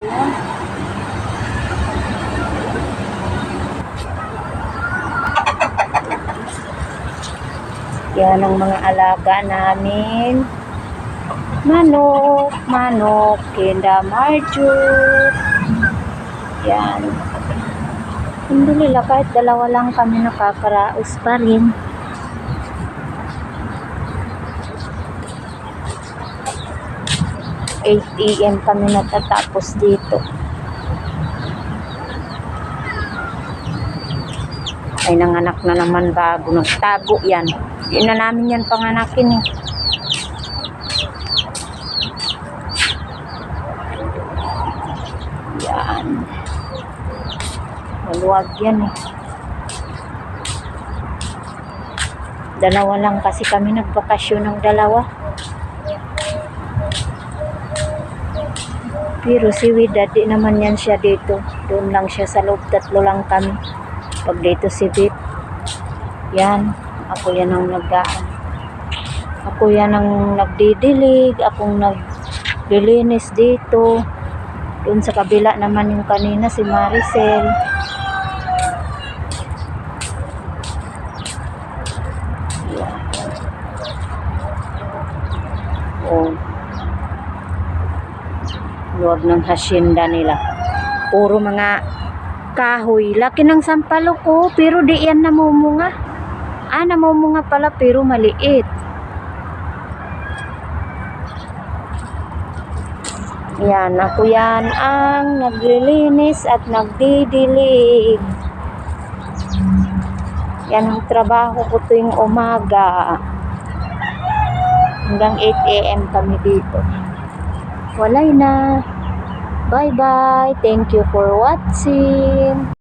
Yan ang mga alaga namin. Manok, manok, Kinda Marjut. Yan. Alhamdulillah, kahit dalawa lang kami nakakaraos pa rin. AM kami natatapos dito. Ay, nanganak na naman bago. Nagtago yan. Hindi na namin yan panganakin eh. Yan. Maluwag yan eh. Dalawa lang kasi kami nagbakasyon ng dalawa. Pero si Wida, di naman yan siya dito. Doon lang siya sa loob. 3 lang kami. Pag dito si Bip, yan, ako yan ang nagdaan. Ako yan ang nagdidilig, akong naglilinis dito. Doon sa kabila naman yung kanina si Maricel. Yan. Oh. Luwag ng hasyenda nila. Puro mga kahoy. Laki ng sampalok ko, pero di yan namumunga. Namumunga pala, pero maliit. Yan, ako yan ang naglilinis at nagdidilig. Yan ang trabaho ko tuwing umaga. Hanggang 8 AM kami dito. Walay na. Bye-bye. Thank you for watching.